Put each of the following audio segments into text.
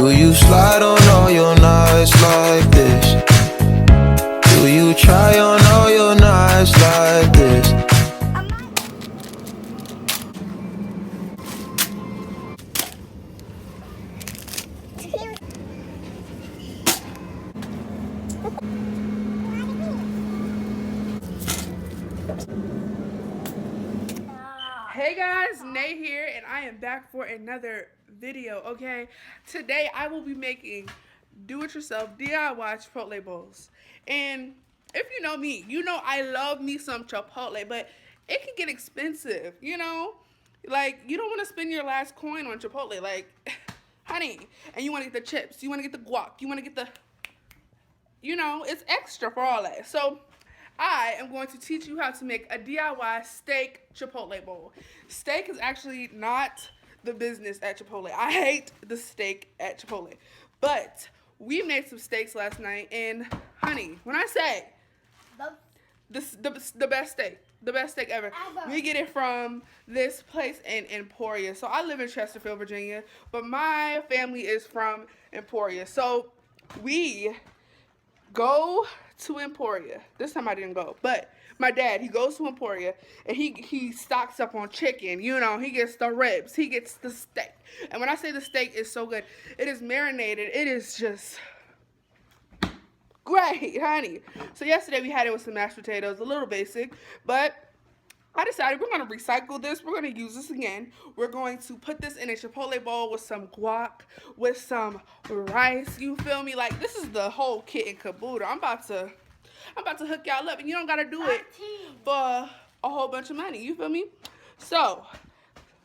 Do you slide on all your nights like this? Do you try on all your nights like this? Hey guys, Nay here, and I am back for another video, okay? Today I will be making do-it-yourself DIY Chipotle bowls. And if you know me, you know I love me some Chipotle, but it can get expensive, you know? Like, you don't want to spend your last coin on Chipotle, like, honey. And you want to get the chips, you want to get the guac, you want to get the, you know, it's extra for all that. So I am going to teach you how to make a DIY steak Chipotle bowl. Steak is actually not the business at Chipotle. I hate the steak at Chipotle. But we made some steaks last night, and honey, when I say the best steak ever. We get it from this place in Emporia. So I live in Chesterfield, Virginia, but my family is from Emporia. So we go to Emporia. This time I didn't go, but my dad, he goes to Emporia and he stocks up on chicken. You know, he gets the ribs, he gets the steak. And when I say the steak is so good, it is marinated. It is just great, honey. So yesterday we had it with some mashed potatoes, a little basic, but I decided we're going to recycle this. We're going to use this again. We're going to put this in a Chipotle bowl with some guac, with some rice. You feel me? Like, this is the whole kit and caboodle. I'm about to hook y'all up, and you don't got to do it for a whole bunch of money. You feel me? So,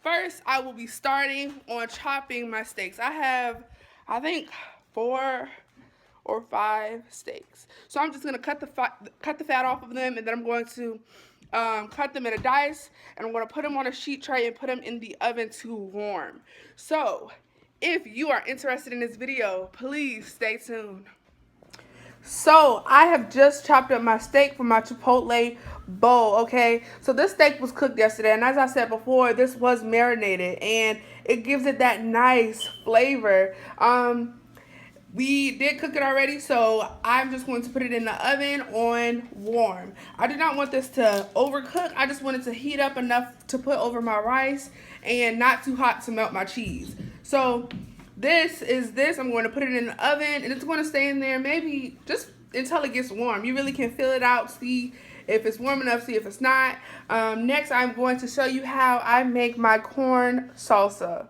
first, I will be starting on chopping my steaks. I have, I think, 4 or 5 steaks. So I'm just going to cut the fat off of them, and then I'm going to cut them in a dice, and I'm going to put them on a sheet tray and put them in the oven to warm. So, if you are interested in this video, please stay tuned. So, I have just chopped up my steak for my Chipotle bowl, okay? So, this steak was cooked yesterday, and as I said before, this was marinated, and it gives it that nice flavor. We did cook it already, so I'm just going to put it in the oven on warm. I did not want this to overcook. I just wanted to heat up enough to put over my rice and not too hot to melt my cheese. So this is this. I'm going to put it in the oven, and it's going to stay in there maybe just until it gets warm. You really can feel it out, see if it's warm enough, see if it's not. Next, I'm going to show you how I make my corn salsa.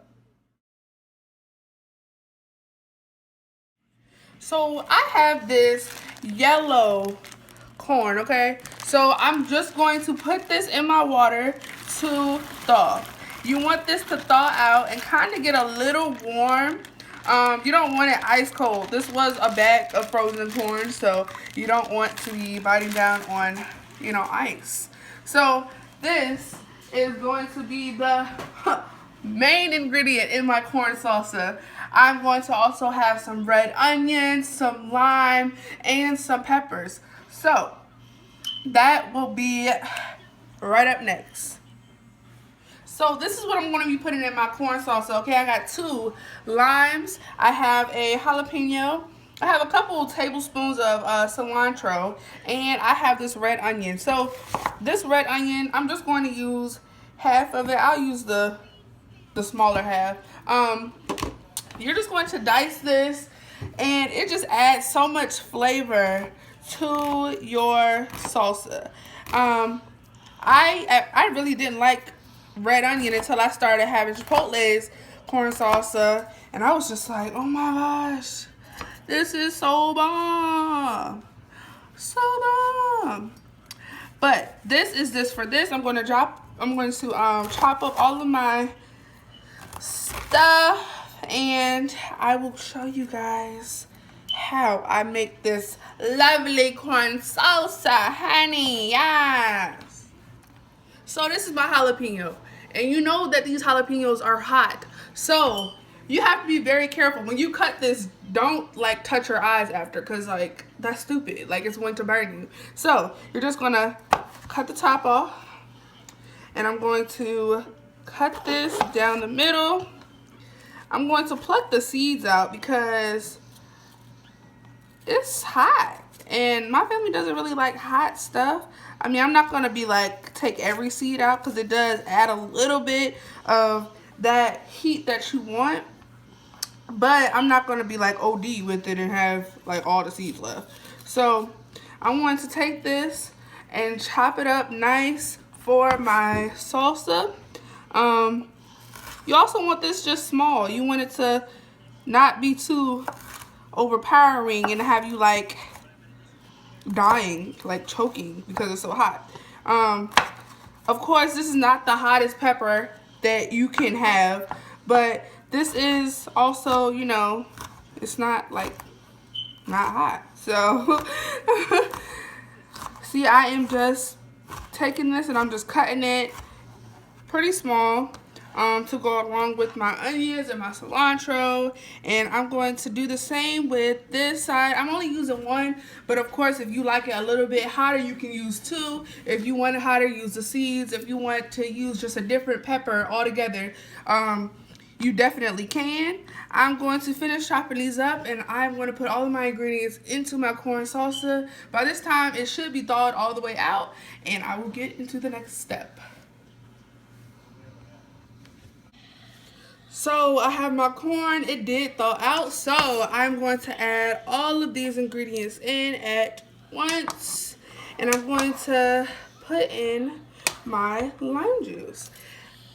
So I have this yellow corn, okay? So I'm just going to put this in my water to thaw. You want this to thaw out and kind of get a little warm. You don't want it ice cold. This was a bag of frozen corn, so you don't want to be biting down on, you know, ice. So this is going to be the main ingredient in my corn salsa. I'm going to also have some red onions, some lime, and some peppers. So that will be right up next. So this is what I'm going to be putting in my corn salsa. Okay, I got 2 limes. I have a jalapeno. I have a couple tablespoons of cilantro, and I have this red onion. So this red onion, I'm just going to use half of it. I'll use the smaller half. You're just going to dice this, and it just adds so much flavor to your salsa. I really didn't like red onion until I started having Chipotle's corn salsa, and I was just like, oh my gosh, this is so bomb, so bomb. But this is this for this. I'm going to chop up all of my stuff, and I will show you guys how I make this lovely corn salsa, honey. Yes. So this is my jalapeno, and you know that these jalapenos are hot, so you have to be very careful when you cut this. Don't like touch your eyes after, because like that's stupid, like it's going to burn you. So you're just gonna cut the top off, and I'm going to cut this down the middle. I'm going to pluck the seeds out because it's hot. And my family doesn't really like hot stuff. I mean, I'm not going to be like, take every seed out because it does add a little bit of that heat that you want. But I'm not going to be like OD with it and have like all the seeds left. So I'm going to take this and chop it up nice for my salsa. You also want this just small. You want it to not be too overpowering and have you like dying, like choking because it's so hot. Of course, this is not the hottest pepper that you can have, but this is also, you know, it's not like not hot. So see, I am just taking this and I'm just cutting it pretty small to go along with my onions and my cilantro. And I'm going to do the same with this side. I'm only using one, but of course if you like it a little bit hotter, you can use two. If you want it hotter, use the seeds. If you want to use just a different pepper altogether, you definitely can. I'm going to finish chopping these up and I'm going to put all of my ingredients into my corn salsa. By this time, it should be thawed all the way out and I will get into the next step. So I have my corn, it did thaw out, so I'm going to add all of these ingredients in at once. And I'm going to put in my lime juice.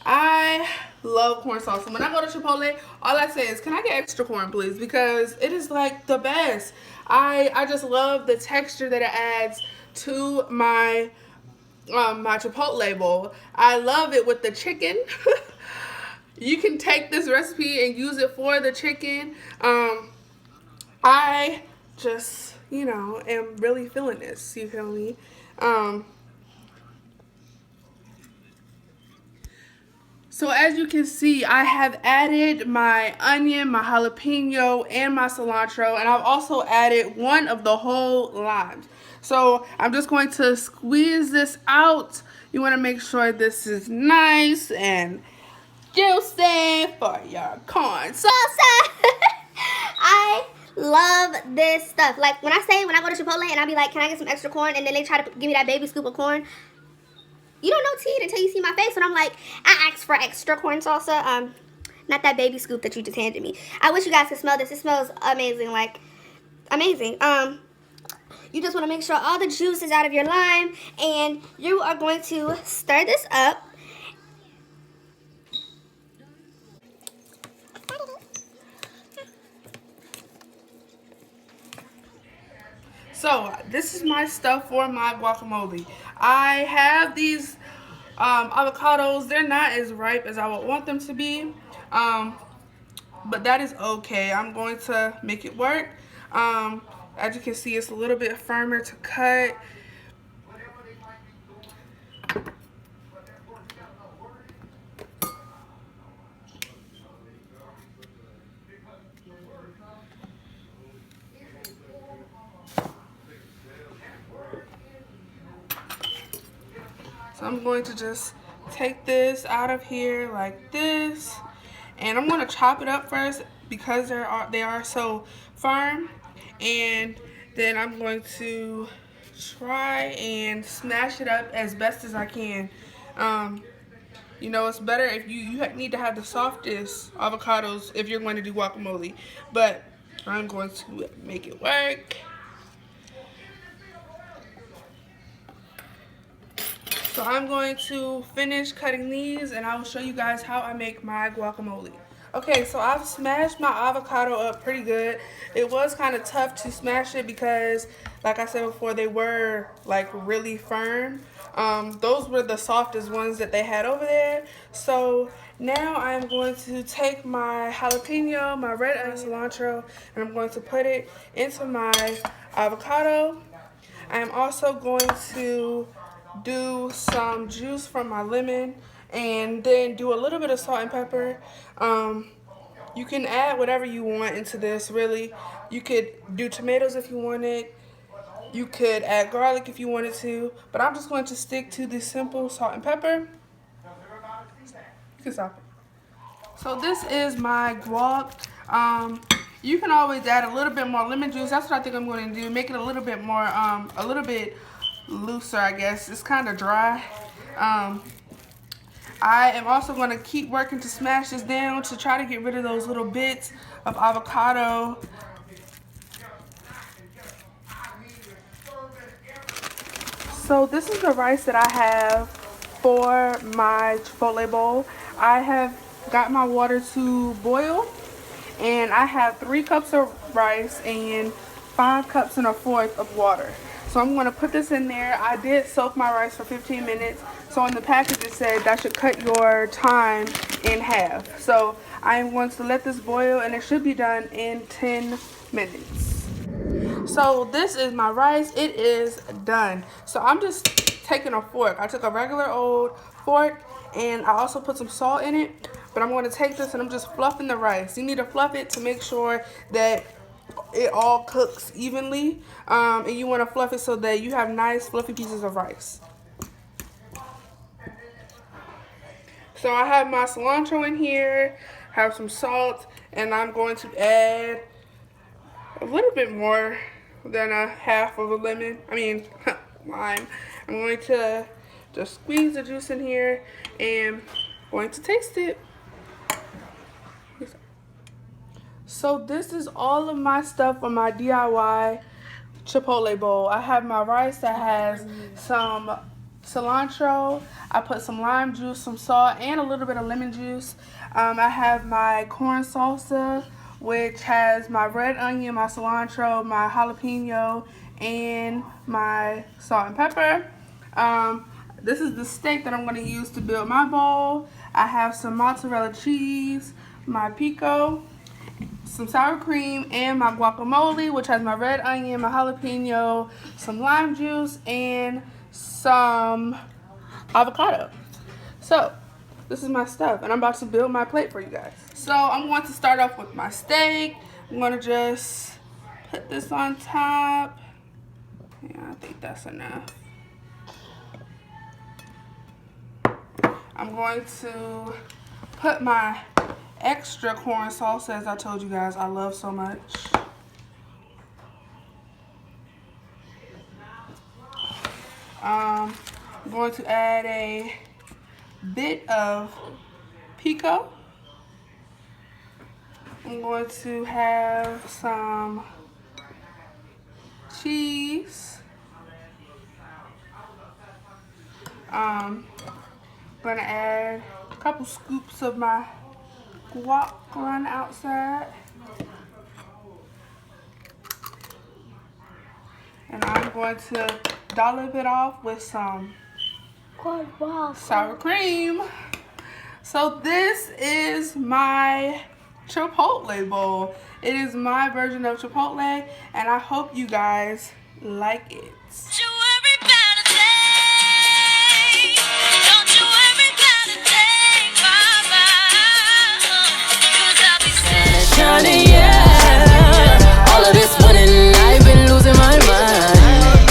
I love corn salsa. When I go to Chipotle, all I say is, can I get extra corn, please? Because it is like the best. I just love the texture that it adds to my my Chipotle bowl. I love it with the chicken. You can take this recipe and use it for the chicken. I just, you know, am really feeling this. You feel me? So as you can see, I have added my onion, my jalapeno, and my cilantro, and I've also added one of the whole limes. So I'm just going to squeeze this out. You want to make sure this is nice and juicy for your corn salsa. I love this stuff. Like when I go to Chipotle and I be like, can I get some extra corn? And then they try to give me that baby scoop of corn. You don't know tea until you see my face. And I'm like, I asked for extra corn salsa. Not that baby scoop that you just handed me. I wish you guys could smell this. It smells amazing, like amazing. You just want to make sure all the juice is out of your lime, and you are going to stir this up. So this is my stuff for my guacamole. I have these avocados. They're not as ripe as I would want them to be, but that is okay. I'm going to make it work. As you can see, it's a little bit firmer to cut. So I'm going to just take this out of here like this, and I'm going to chop it up first because they are so firm, and then I'm going to try and smash it up as best as I can. You know, it's better if you need to have the softest avocados if you're going to do guacamole, but I'm going to make it work. So I'm going to finish cutting these and I will show you guys how I make my guacamole. Okay, so I've smashed my avocado up pretty good. It was kind of tough to smash it because, like I said before, they were like really firm. Those were the softest ones that they had over there. So now I'm going to take my jalapeno, my red onion, cilantro, and I'm going to put it into my avocado. I am also going to do some juice from my lemon and then do a little bit of salt and pepper. You can add whatever you want into this, really. You could do tomatoes if you wanted. You could add garlic if you wanted to, but I'm just going to stick to the simple salt and pepper. You can stop it. So this is my guac. You can always add a little bit more lemon juice. That's what I think I'm going to do. Make it a little bit more, a little bit looser, I guess. It's kind of dry. I am also going to keep working to smash this down to try to get rid of those little bits of avocado. So this is the rice that I have for my Chipotle bowl. I have got my water to boil, and I have 3 cups of rice and 5 cups and a fourth of water. So I'm going to put this in there. I did soak my rice for 15 minutes. So on the package it said that should cut your time in half. So I am going to let this boil, and it should be done in 10 minutes. So this is my rice. It is done. So I'm just taking a fork. I took a regular old fork, and I also put some salt in it. But I'm going to take this and I'm just fluffing the rice. You need to fluff it to make sure that it all cooks evenly. And you want to fluff it so that you have nice fluffy pieces of rice. So I have my cilantro in here, have some salt, and I'm going to add a little bit more than a half of a lemon. Lime. I'm going to just squeeze the juice in here and going to taste it. So this is all of my stuff for my DIY Chipotle bowl. I have my rice that has some cilantro. I put some lime juice, some salt, and a little bit of lemon juice. I have my corn salsa, which has my red onion, my cilantro, my jalapeno, and my salt and pepper. This is the steak that I'm going to use to build my bowl. I have some mozzarella cheese, my pico, some sour cream, and my guacamole, which has my red onion, my jalapeno, some lime juice, and some avocado. So this is my stuff, and I'm about to build my plate for you guys. So I'm going to start off with my steak. I'm going to just put this on top. Yeah, I think that's enough. I'm going to put my extra corn salsa, as I told you guys I love so much. I'm going to add a bit of pico. I'm going to have some cheese. I'm going to add a couple scoops of my guac on the outside. And I'm going to dollop it off with some sour cream. So this is my Chipotle bowl. It is my version of Chipotle, and I hope you guys like it.